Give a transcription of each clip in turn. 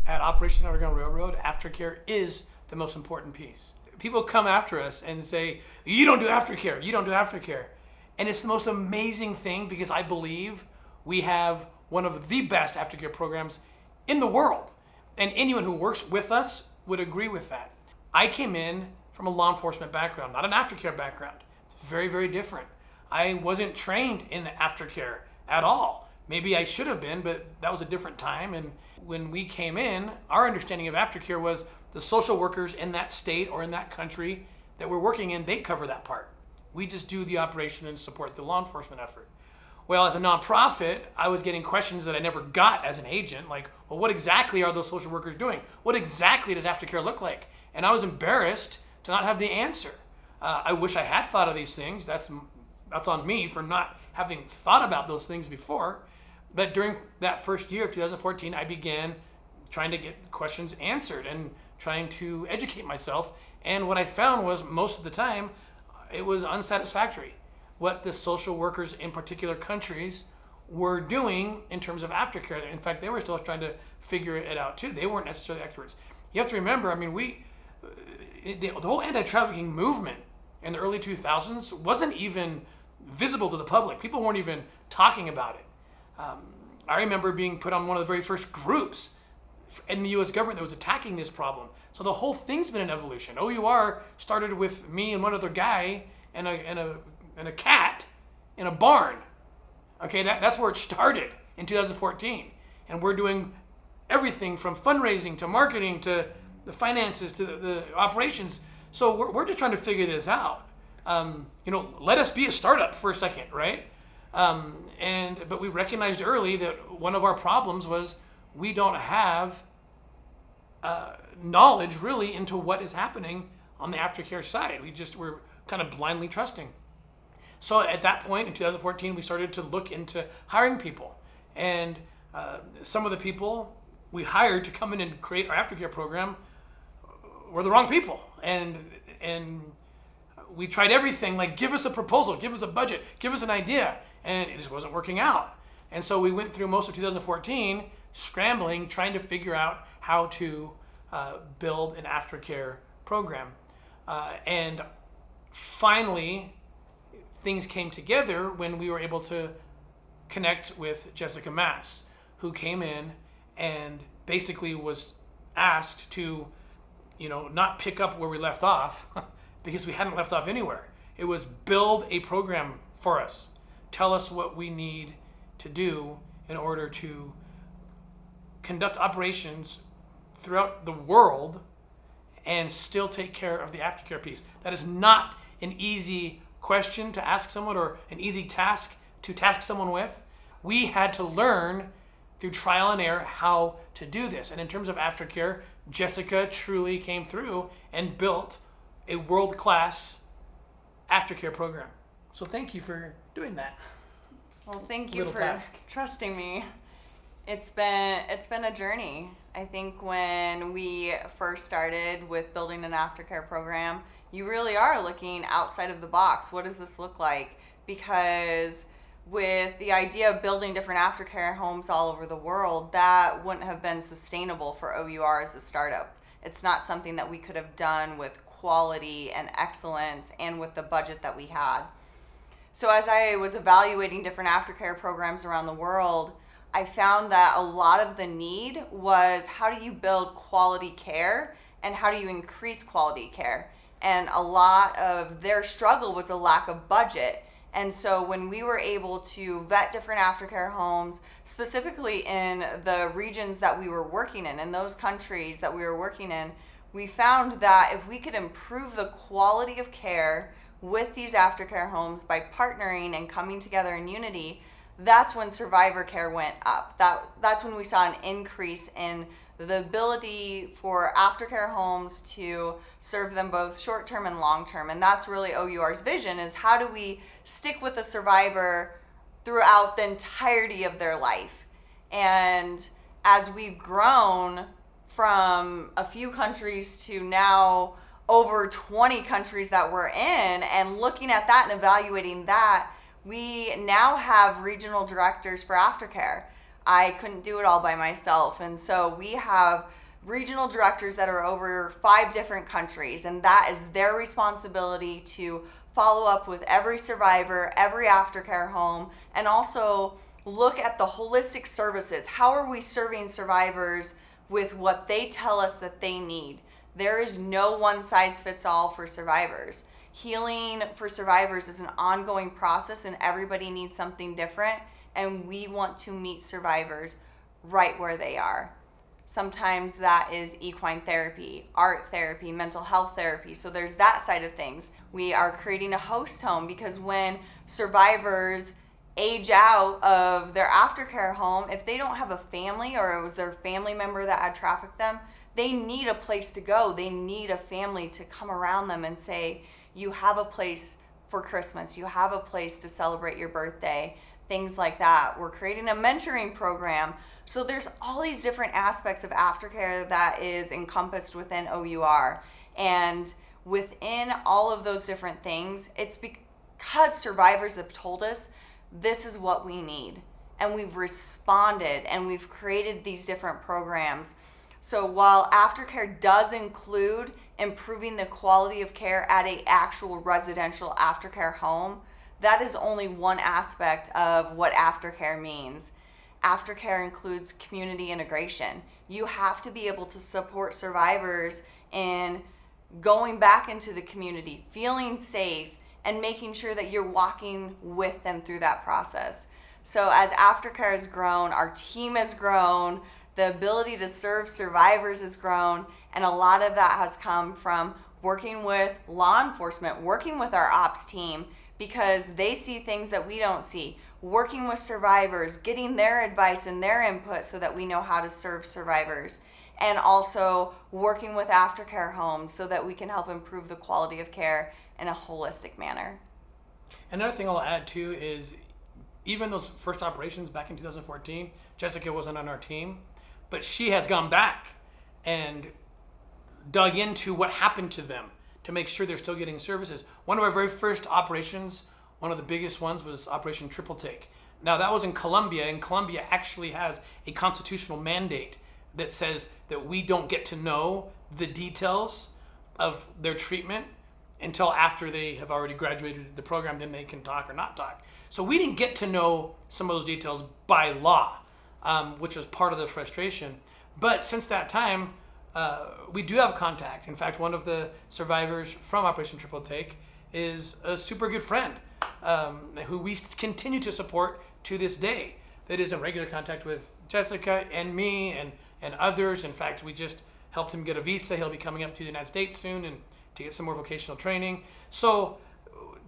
at Operations Underground Railroad, aftercare is the most important piece. People come after us and say, you don't do aftercare, you don't do aftercare. And it's the most amazing thing because I believe we have one of the best aftercare programs in the world. And anyone who works with us would agree with that. I came in from a law enforcement background, not an aftercare background. It's very, very different. I wasn't trained in aftercare at all. Maybe I should have been, but that was a different time. And when we came in, our understanding of aftercare was the social workers in that state or in that country that we're working in, they cover that part. We just do the operation and support the law enforcement effort. Well, as a nonprofit, I was getting questions that I never got as an agent, like, well, what exactly are those social workers doing? What exactly does aftercare look like? And I was embarrassed to not have the answer. I wish I had thought of these things. That's on me for not having thought about those things before. But during that first year of 2014, I began trying to get questions answered and trying to educate myself. And what I found was most of the time, it was unsatisfactory what the social workers in particular countries were doing in terms of aftercare. In fact, they were still trying to figure it out too. They weren't necessarily experts. You have to remember, I mean, the whole anti-trafficking movement in the early 2000s wasn't even visible to the public. People weren't even talking about it. I remember being put on one of the very first groups in the U.S. government that was attacking this problem. So the whole thing's been an evolution. O.U.R. started with me and one other guy and a cat in a barn. Okay, that's where it started in 2014. And we're doing everything from fundraising to marketing to the finances to the operations. So we're just trying to figure this out. Let us be a startup for a second, right? But we recognized early that one of our problems was we don't have knowledge really into what is happening on the aftercare side. We're kind of blindly trusting. So at that point in 2014, we started to look into hiring people. And some of the people we hired to come in and create our aftercare program were the wrong people. And we tried everything, like give us a proposal, give us a budget, give us an idea, and it just wasn't working out. And so we went through most of 2014 scrambling, trying to figure out how to build an aftercare program. And finally, things came together when we were able to connect with Jessica Mass, who came in and basically was asked to, not pick up where we left off because we hadn't left off anywhere. It was build a program for us. Tell us what we need to do in order to conduct operations throughout the world and still take care of the aftercare piece. That is not an easy question to ask someone or an easy task to task someone with. We had to learn through trial and error how to do this. And in terms of aftercare, Jessica truly came through and built a world-class aftercare program. So thank you for doing that. Well, thank you for trusting me. It's been a journey. I think when we first started with building an aftercare program, you really are looking outside of the box. What does this look like? Because with the idea of building different aftercare homes all over the world, that wouldn't have been sustainable for O.U.R. as a startup. It's not something that we could have done with quality and excellence and with the budget that we had. So as I was evaluating different aftercare programs around the world, I found that a lot of the need was how do you build quality care and how do you increase quality care? And a lot of their struggle was a lack of budget. And so when we were able to vet different aftercare homes, specifically in the regions that we were working in those countries that we were working in, we found that if we could improve the quality of care with these aftercare homes by partnering and coming together in unity, that's when survivor care went up. That's when we saw an increase in the ability for aftercare homes to serve them both short-term and long-term. And that's really O.U.R.'s vision, is how do we stick with the survivor throughout the entirety of their life. And as we've grown from a few countries to now over 20 countries that we're in, and looking at that and evaluating that, we now have regional directors for aftercare. I couldn't do it all by myself. And so we have regional directors that are over 5 different countries, and that is their responsibility to follow up with every survivor, every aftercare home, and also look at the holistic services. How are we serving survivors with what they tell us that they need? There is no one size fits all for survivors. Healing for survivors is an ongoing process, and everybody needs something different, and we want to meet survivors right where they are. Sometimes that is equine therapy, art therapy, mental health therapy. So there's that side of things. We are creating a host home because when survivors age out of their aftercare home, if they don't have a family or it was their family member that had trafficked them, they need a place to go. They need a family to come around them and say, you have a place for Christmas, you have a place to celebrate your birthday, things like that. We're creating a mentoring program. So there's all these different aspects of aftercare that is encompassed within O.U.R. And within all of those different things, it's because survivors have told us this is what we need. And we've responded and we've created these different programs. So while aftercare does include improving the quality of care at an actual residential aftercare home, that is only one aspect of what aftercare means. Aftercare includes community integration. You have to be able to support survivors in going back into the community, feeling safe, and making sure that you're walking with them through that process. So as aftercare has grown, our team has grown, the ability to serve survivors has grown, and a lot of that has come from working with law enforcement, working with our ops team, because they see things that we don't see, working with survivors, getting their advice and their input so that we know how to serve survivors, and also working with aftercare homes so that we can help improve the quality of care in a holistic manner. Another thing I'll add too is even those first operations back in 2014, Jessica wasn't on our team, but she has gone back and dug into what happened to them to make sure they're still getting services. One of our very first operations, one of the biggest ones, was Operation Triple Take. Now that was in Colombia, and Colombia actually has a constitutional mandate that says that we don't get to know the details of their treatment until after they have already graduated the program, then they can talk or not talk. So we didn't get to know some of those details by law, which was part of the frustration. But since that time, we do have contact. In fact, one of the survivors from Operation Triple Take is a super good friend who we continue to support to this day, that is in regular contact with Jessica and me and others. In fact, we just helped him get a visa. He'll be coming up to the United States soon and to get some more vocational training. So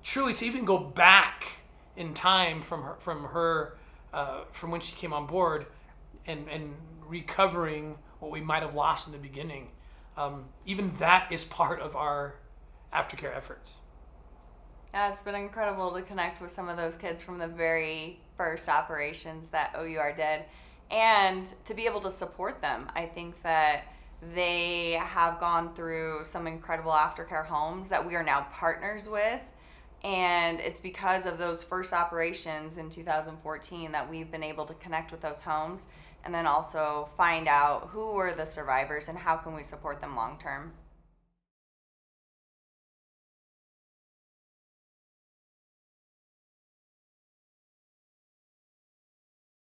truly, to even go back in time from when she came on board and recovering what we might have lost in the beginning, even that is part of our aftercare efforts. Yeah, it's been incredible to connect with some of those kids from the very first operations that O.U.R. did and to be able to support them. I think that they have gone through some incredible aftercare homes that we are now partners with, and it's because of those first operations in 2014 that we've been able to connect with those homes and then also find out who were the survivors and how can we support them long term.